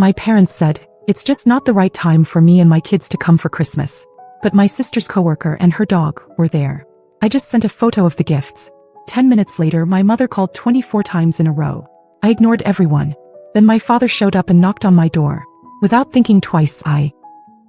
My parents said, it's just not the right time for me and my kids to come for Christmas. But my sister's coworker and her dog were there. I just sent a photo of the gifts. 10 minutes later, my mother called 24 times in a row. I ignored everyone. Then my father showed up and knocked on my door. Without thinking twice,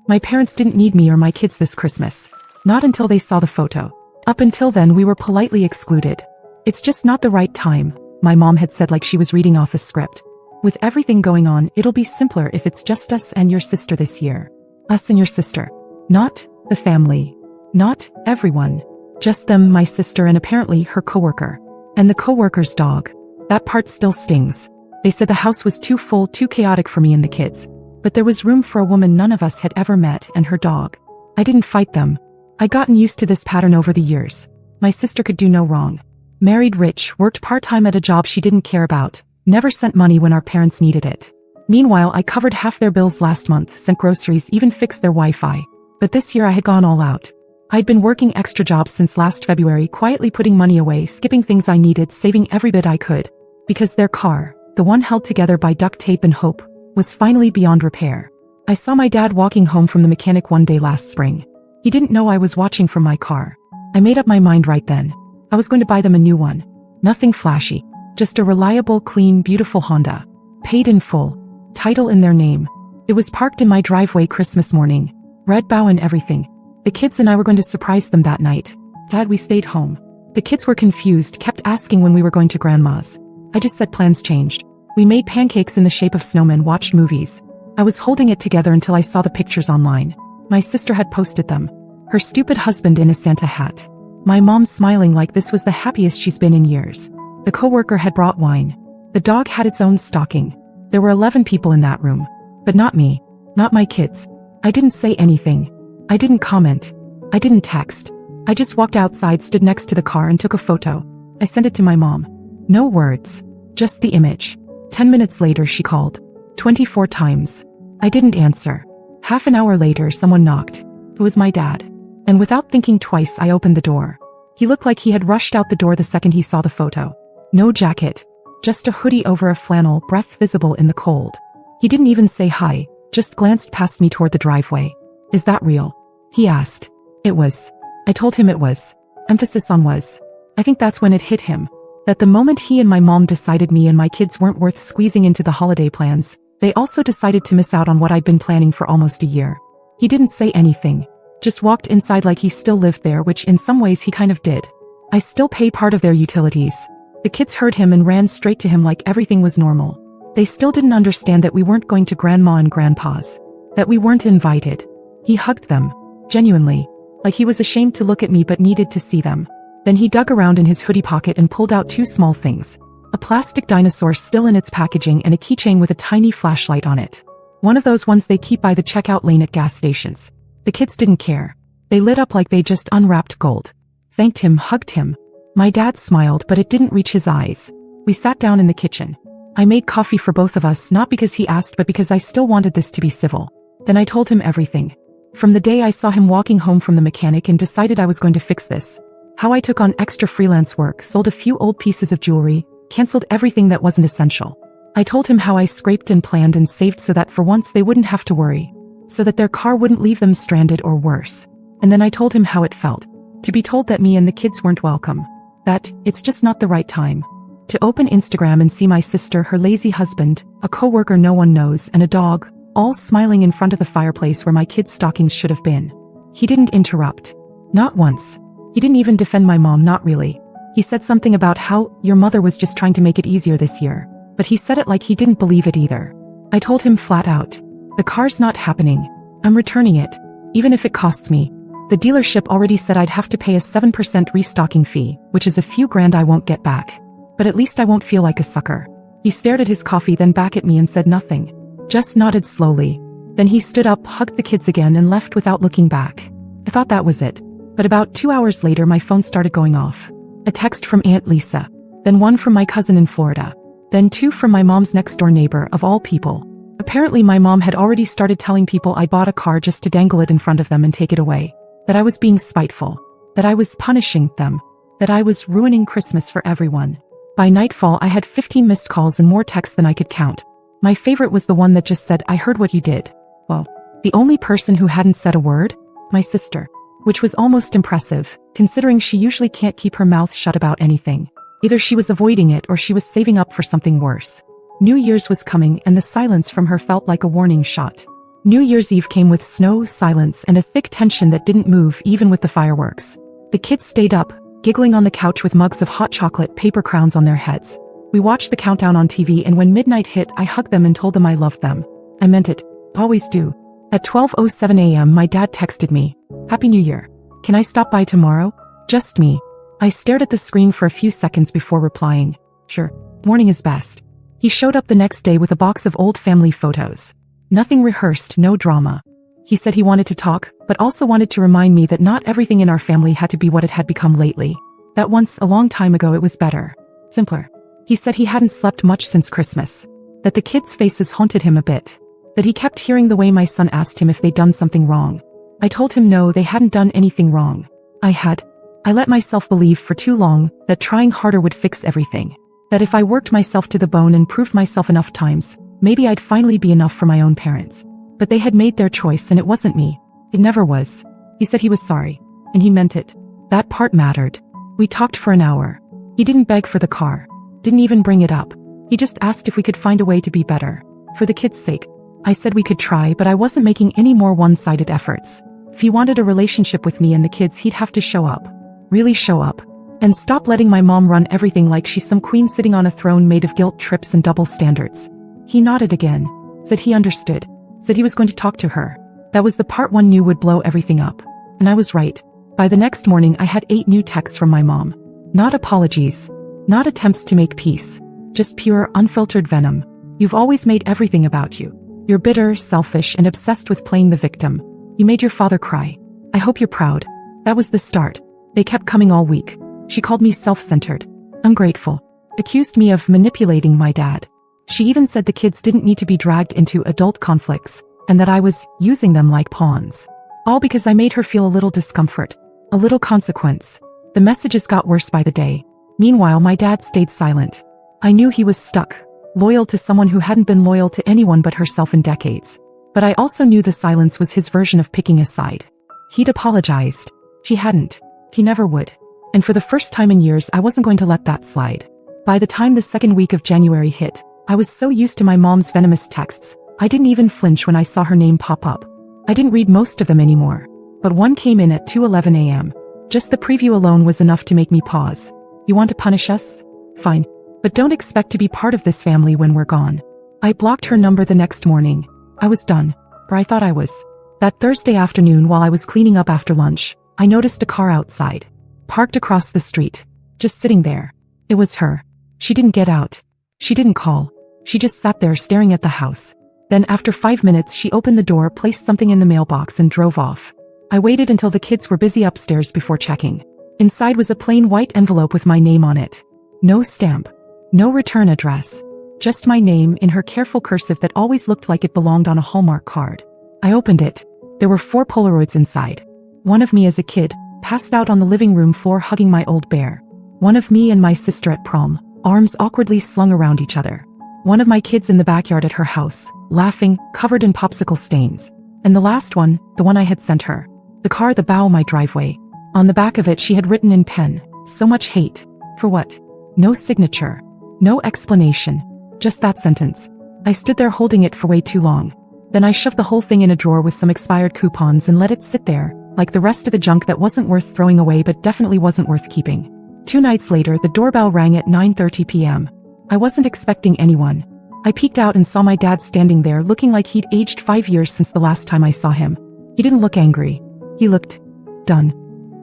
My parents didn't need me or my kids this Christmas. Not until they saw the photo. Up until then, we were politely excluded. It's just not the right time, my mom had said like she was reading off a script. With everything going on, it'll be simpler if it's just us and your sister this year. Us and your sister. Not the family. Not everyone. Just them, my sister, and apparently her coworker. And the coworker's dog. That part still stings. They said the house was too full, too chaotic for me and the kids. But there was room for a woman none of us had ever met and her dog. I didn't fight them. I'd gotten used to this pattern over the years. My sister could do no wrong. Married rich, worked part-time at a job she didn't care about. Never sent money when our parents needed it. Meanwhile, I covered half their bills last month, sent groceries, even fixed their Wi-Fi. But this year I had gone all out. I'd been working extra jobs since last February, quietly putting money away, skipping things I needed, saving every bit I could. Because their car, the one held together by duct tape and hope, was finally beyond repair. I saw my dad walking home from the mechanic one day last spring. He didn't know I was watching from my car. I made up my mind right then. I was going to buy them a new one. Nothing flashy. Just a reliable, clean, beautiful Honda. Paid in full. Title in their name. It was parked in my driveway Christmas morning. Red bow and everything. The kids and I were going to surprise them that night. Dad, we stayed home. The kids were confused, kept asking when we were going to Grandma's. I just said plans changed. We made pancakes in the shape of snowmen, watched movies. I was holding it together until I saw the pictures online. My sister had posted them. Her stupid husband in a Santa hat. My mom smiling like this was the happiest she's been in years. The coworker had brought wine. The dog had its own stocking. There were 11 people in that room. But not me. Not my kids. I didn't say anything. I didn't comment. I didn't text. I just walked outside, stood next to the car and took a photo. I sent it to my mom. No words. Just the image. 10 minutes later she called. 24 times. I didn't answer. Half an hour later someone knocked. It was my dad. And without thinking twice I opened the door. He looked like he had rushed out the door the second he saw the photo. No jacket. Just a hoodie over a flannel, breath visible in the cold. He didn't even say hi, just glanced past me toward the driveway. Is that real? He asked. It was. I told him it was. Emphasis on was. I think that's when it hit him. That the moment he and my mom decided me and my kids weren't worth squeezing into the holiday plans, they also decided to miss out on what I'd been planning for almost a year. He didn't say anything. Just walked inside like he still lived there, which in some ways he kind of did. I still pay part of their utilities. The kids heard him and ran straight to him like everything was normal. They still didn't understand that we weren't going to Grandma and Grandpa's. That we weren't invited. He hugged them. Genuinely. Like he was ashamed to look at me but needed to see them. Then he dug around in his hoodie pocket and pulled out two small things. A plastic dinosaur still in its packaging and a keychain with a tiny flashlight on it. One of those ones they keep by the checkout lane at gas stations. The kids didn't care. They lit up like they just unwrapped gold. Thanked him, hugged him. My dad smiled, but it didn't reach his eyes. We sat down in the kitchen. I made coffee for both of us, not because he asked but because I still wanted this to be civil. Then I told him everything. From the day I saw him walking home from the mechanic and decided I was going to fix this. How I took on extra freelance work, sold a few old pieces of jewelry, canceled everything that wasn't essential. I told him how I scraped and planned and saved so that for once they wouldn't have to worry. So that their car wouldn't leave them stranded or worse. And then I told him how it felt. To be told that me and the kids weren't welcome. That it's just not the right time. To open Instagram and see my sister, her lazy husband, a coworker no one knows, and a dog, all smiling in front of the fireplace where my kids' stockings should have been. He didn't interrupt. Not once. He didn't even defend my mom, not really. He said something about how your mother was just trying to make it easier this year. But he said it like he didn't believe it either. I told him flat out. The car's not happening. I'm returning it. Even if it costs me. The dealership already said I'd have to pay a 7% restocking fee, which is a few grand I won't get back. But at least I won't feel like a sucker. He stared at his coffee, then back at me and said nothing. Just nodded slowly. Then he stood up, hugged the kids again and left without looking back. I thought that was it. But about 2 hours later my phone started going off. A text from Aunt Lisa. Then one from my cousin in Florida. Then two from my mom's next-door neighbor, of all people. Apparently my mom had already started telling people I bought a car just to dangle it in front of them and take it away. That I was being spiteful. That I was punishing them. That I was ruining Christmas for everyone. By nightfall I had 15 missed calls and more texts than I could count. My favorite was the one that just said, "I heard what you did." Well, the only person who hadn't said a word? My sister. Which was almost impressive, considering she usually can't keep her mouth shut about anything. Either she was avoiding it or she was saving up for something worse. New Year's was coming and the silence from her felt like a warning shot. New Year's Eve came with snow, silence, and a thick tension that didn't move even with the fireworks. The kids stayed up, giggling on the couch with mugs of hot chocolate, paper crowns on their heads. We watched the countdown on TV, and when midnight hit, I hugged them and told them I loved them. I meant it. Always do. At 12:07 a.m. my dad texted me, "Happy New Year. Can I stop by tomorrow?" Just me. I stared at the screen for a few seconds before replying, "Sure. Morning is best." He showed up the next day with a box of old family photos. Nothing rehearsed, no drama. He said he wanted to talk, but also wanted to remind me that not everything in our family had to be what it had become lately. That once, a long time ago, it was better. Simpler. He said he hadn't slept much since Christmas. That the kids' faces haunted him a bit. That he kept hearing the way my son asked him if they'd done something wrong. I told him no, they hadn't done anything wrong. I let myself believe for too long that trying harder would fix everything. That if I worked myself to the bone and proved myself enough times, maybe I'd finally be enough for my own parents. But they had made their choice and it wasn't me. It never was. He said he was sorry. And he meant it. That part mattered. We talked for an hour. He didn't beg for the car. Didn't even bring it up. He just asked if we could find a way to be better. For the kids' sake. I said we could try, but I wasn't making any more one-sided efforts. If he wanted a relationship with me and the kids, he'd have to show up. Really show up. And stop letting my mom run everything like she's some queen sitting on a throne made of guilt trips and double standards. He nodded again. Said he understood. Said he was going to talk to her. That was the part one knew would blow everything up. And I was right. By the next morning I had 8 new texts from my mom. Not apologies. Not attempts to make peace. Just pure, unfiltered venom. You've always made everything about you. You're bitter, selfish, and obsessed with playing the victim. You made your father cry. I hope you're proud. That was the start. They kept coming all week. She called me self-centered. Ungrateful. Accused me of manipulating my dad. She even said the kids didn't need to be dragged into adult conflicts, and that I was using them like pawns. All because I made her feel a little discomfort. A little consequence. The messages got worse by the day. Meanwhile, my dad stayed silent. I knew he was stuck. Loyal to someone who hadn't been loyal to anyone but herself in decades. But I also knew the silence was his version of picking a side. He'd apologized. She hadn't. He never would. And for the first time in years, I wasn't going to let that slide. By the time the second week of January hit, I was so used to my mom's venomous texts, I didn't even flinch when I saw her name pop up. I didn't read most of them anymore. But one came in at 2:11 a.m. Just the preview alone was enough to make me pause. You want to punish us? Fine. But don't expect to be part of this family when we're gone. I blocked her number the next morning. I was done. Or I thought I was. That Thursday afternoon while I was cleaning up after lunch, I noticed a car outside. Parked across the street. Just sitting there. It was her. She didn't get out. She didn't call. She just sat there staring at the house. Then after 5 minutes she opened the door, placed something in the mailbox and drove off. I waited until the kids were busy upstairs before checking. Inside was a plain white envelope with my name on it. No stamp. No return address. Just my name in her careful cursive that always looked like it belonged on a Hallmark card. I opened it. There were 4 Polaroids inside. One of me as a kid, passed out on the living room floor hugging my old bear. One of me and my sister at prom, arms awkwardly slung around each other. One of my kids in the backyard at her house, laughing, covered in popsicle stains. And the last one, the one I had sent her. The car, the bow of my driveway. On the back of it she had written in pen, "So much hate." For what? No signature. No explanation. Just that sentence. I stood there holding it for way too long. Then I shoved the whole thing in a drawer with some expired coupons and let it sit there, like the rest of the junk that wasn't worth throwing away but definitely wasn't worth keeping. 2 nights later, the doorbell rang at 9:30 p.m. I wasn't expecting anyone. I peeked out and saw my dad standing there looking like he'd aged 5 years since the last time I saw him. He didn't look angry. He looked done.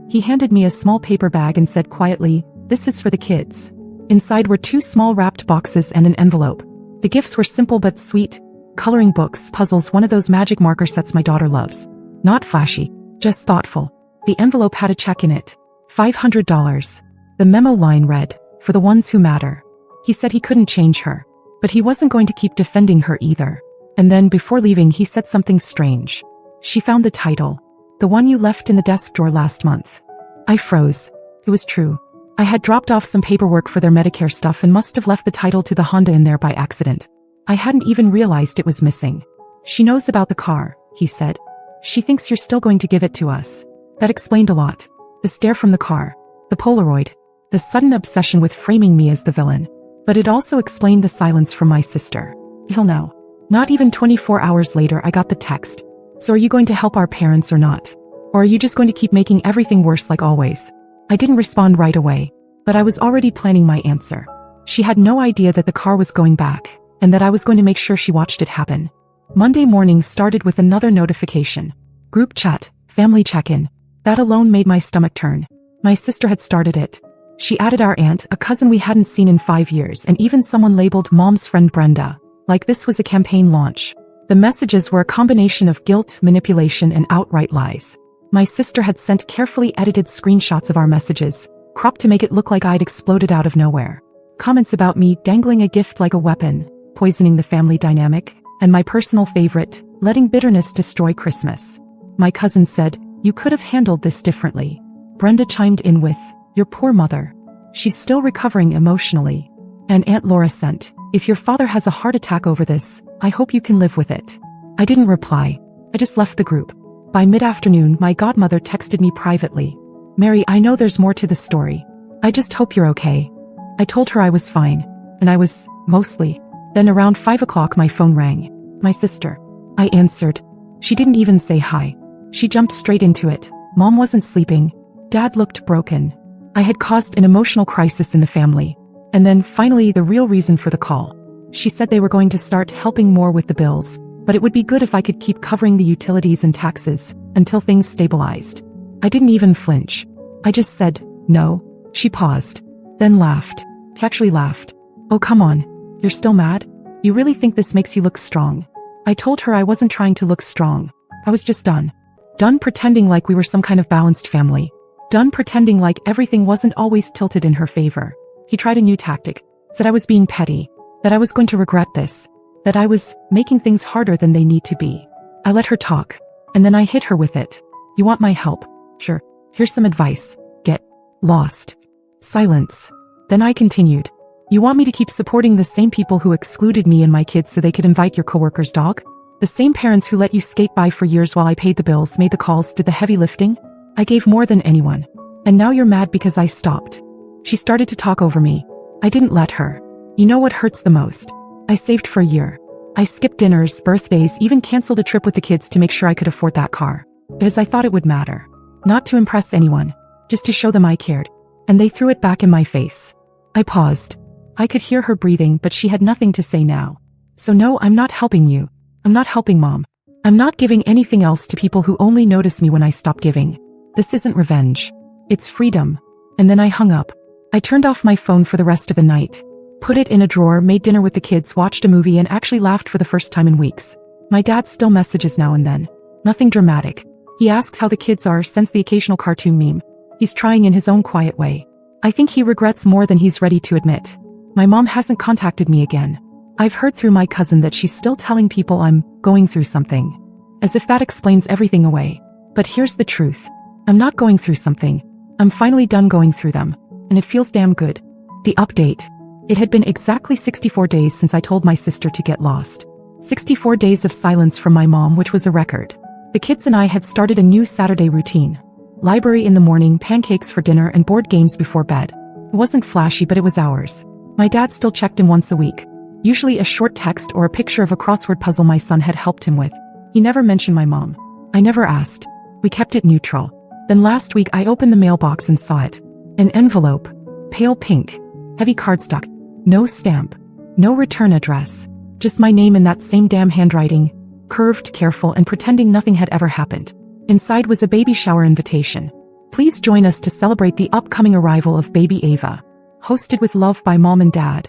He handed me a small paper bag and said quietly, "This is for the kids." Inside were 2 small wrapped boxes and an envelope. The gifts were simple but sweet. Coloring books, puzzles, one of those magic marker sets my daughter loves. Not flashy, just thoughtful. The envelope had a check in it. $500. The memo line read, "For the ones who matter." He said he couldn't change her. But he wasn't going to keep defending her either. And then, before leaving, he said something strange. She found the title. "The one you left in the desk drawer last month." I froze. It was true. I had dropped off some paperwork for their Medicare stuff and must have left the title to the Honda in there by accident. I hadn't even realized it was missing. She knows about the car, he said. She thinks you're still going to give it to us. That explained a lot. The stare from the car, the Polaroid, the sudden obsession with framing me as the villain. But it also explained the silence from my sister. He'll know. Not even 24 hours later I got the text. So are you going to help our parents or not? Or are you just going to keep making everything worse like always? I didn't respond right away, but I was already planning my answer. She had no idea that the car was going back, and that I was going to make sure she watched it happen. Monday morning started with another notification. Group chat, family check-in. That alone made my stomach turn. My sister had started it. She added our aunt, a cousin we hadn't seen in 5 years, and even someone labeled Mom's friend Brenda, like this was a campaign launch. The messages were a combination of guilt, manipulation, and outright lies. My sister had sent carefully edited screenshots of our messages, cropped to make it look like I'd exploded out of nowhere. Comments about me dangling a gift like a weapon, poisoning the family dynamic, and my personal favorite, letting bitterness destroy Christmas. My cousin said, "You could have handled this differently." Brenda chimed in with, "Your poor mother. She's still recovering emotionally." And Aunt Laura sent, "If your father has a heart attack over this, I hope you can live with it." I didn't reply. I just left the group. By mid-afternoon, my godmother texted me privately. "Mary, I know there's more to the story. I just hope you're okay." I told her I was fine. And I was, mostly. Then around 5 o'clock my phone rang. My sister. I answered. She didn't even say hi. She jumped straight into it. Mom wasn't sleeping. Dad looked broken. I had caused an emotional crisis in the family. And then, finally, the real reason for the call. She said they were going to start helping more with the bills, but it would be good if I could keep covering the utilities and taxes until things stabilized. I didn't even flinch. I just said, "No." She paused, then laughed. She actually laughed. "Oh, come on. You're still mad? You really think this makes you look strong?" I told her I wasn't trying to look strong. I was just done. Done pretending like we were some kind of balanced family. Done pretending like everything wasn't always tilted in her favor. He tried a new tactic. Said I was being petty. That I was going to regret this. That I was making things harder than they need to be. I let her talk. And then I hit her with it. "You want my help? Sure. Here's some advice. Get lost." Silence. Then I continued. "You want me to keep supporting the same people who excluded me and my kids so they could invite your coworker's dog? The same parents who let you skate by for years while I paid the bills, made the calls, did the heavy lifting? I gave more than anyone. And now you're mad because I stopped." She started to talk over me. I didn't let her. You know what hurts the most? I saved for a year. I skipped dinners, birthdays, even canceled a trip with the kids to make sure I could afford that car. Because I thought it would matter. Not to impress anyone. Just to show them I cared. And they threw it back in my face. I paused. I could hear her breathing, but she had nothing to say now. "So no, I'm not helping you. I'm not helping Mom. I'm not giving anything else to people who only notice me when I stop giving. This isn't revenge. It's freedom." And then I hung up. I turned off my phone for the rest of the night. Put it in a drawer, made dinner with the kids, watched a movie, and actually laughed for the first time in weeks. My dad still messages now and then. Nothing dramatic. He asks how the kids are, sends the occasional cartoon meme. He's trying in his own quiet way. I think he regrets more than he's ready to admit. My mom hasn't contacted me again. I've heard through my cousin that she's still telling people I'm going through something. As if that explains everything away. But here's the truth. I'm not going through something. I'm finally done going through them. And it feels damn good. The update. It had been exactly 64 days since I told my sister to get lost. 64 days of silence from my mom, which was a record. The kids and I had started a new Saturday routine. Library in the morning, pancakes for dinner, and board games before bed. It wasn't flashy, but it was ours. My dad still checked in once a week. Usually a short text or a picture of a crossword puzzle my son had helped him with. He never mentioned my mom. I never asked. We kept it neutral. Then last week I opened the mailbox and saw it. An envelope. Pale pink. Heavy cardstock. No stamp. No return address. Just my name in that same damn handwriting. Curved, careful, and pretending nothing had ever happened. Inside was a baby shower invitation. "Please join us to celebrate the upcoming arrival of baby Ava. Hosted with love by Mom and Dad."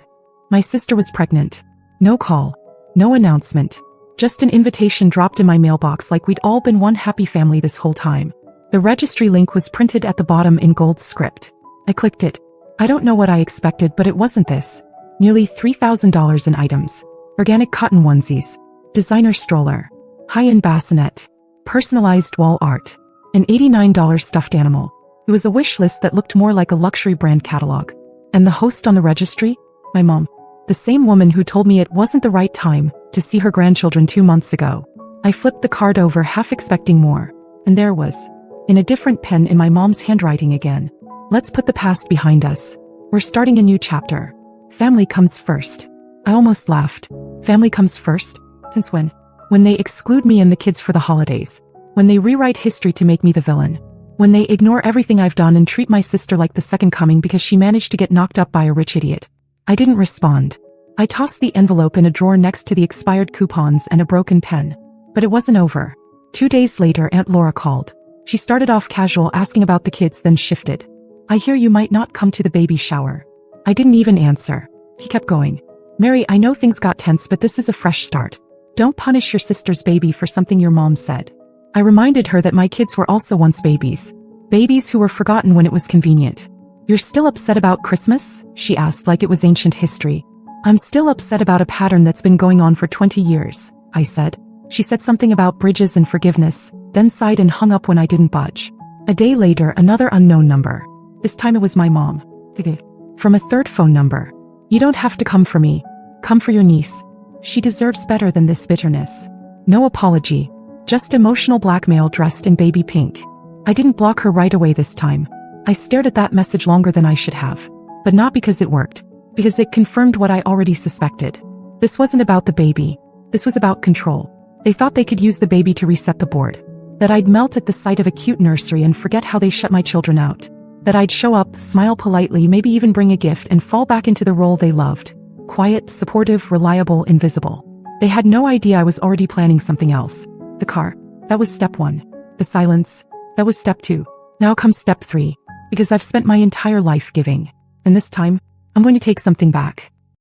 My sister was pregnant. No call. No announcement. Just an invitation dropped in my mailbox like we'd all been one happy family this whole time. The registry link was printed at the bottom in gold script. I clicked it. I don't know what I expected, but it wasn't this. Nearly $3,000 in items. Organic cotton onesies. Designer stroller. High-end bassinet. Personalized wall art. An $89 stuffed animal. It was a wish list that looked more like a luxury brand catalog. And the host on the registry? My mom. The same woman who told me it wasn't the right time to see her grandchildren 2 months ago. I flipped the card over, half expecting more. And there was, in a different pen, in my mom's handwriting again. Let's put the past behind us. We're starting a new chapter. Family comes first. I almost laughed. Family comes first? Since when? When they exclude me and the kids for the holidays. When they rewrite history to make me the villain. When they ignore everything I've done and treat my sister like the second coming because she managed to get knocked up by a rich idiot. I didn't respond. I tossed the envelope in a drawer next to the expired coupons and a broken pen. But it wasn't over. 2 days later, Aunt Laura called. She started off casual, asking about the kids, then shifted. I hear you might not come to the baby shower. I didn't even answer. He kept going. Mary, I know things got tense, but this is a fresh start. Don't punish your sister's baby for something your mom said. I reminded her that my kids were also once babies. Babies who were forgotten when it was convenient. You're still upset about Christmas? She asked like it was ancient history. I'm still upset about a pattern that's been going on for 20 years, I said. She said something about bridges and forgiveness, then sighed and hung up when I didn't budge. A day later, another unknown number. This time it was my mom. From a third phone number. You don't have to come for me. Come for your niece. She deserves better than this bitterness. No apology. Just emotional blackmail dressed in baby pink. I didn't block her right away this time. I stared at that message longer than I should have. But not because it worked. Because it confirmed what I already suspected. This wasn't about the baby. This was about control. They thought they could use the baby to reset the board. That I'd melt at the sight of a cute nursery and forget how they shut my children out. That I'd show up, smile politely, maybe even bring a gift, and fall back into the role they loved. Quiet, supportive, reliable, invisible. They had no idea I was already planning something else. The car. That was step 1. The silence. That was step 2. Now comes step 3. Because I've spent my entire life giving. And this time, I'm going to take something back.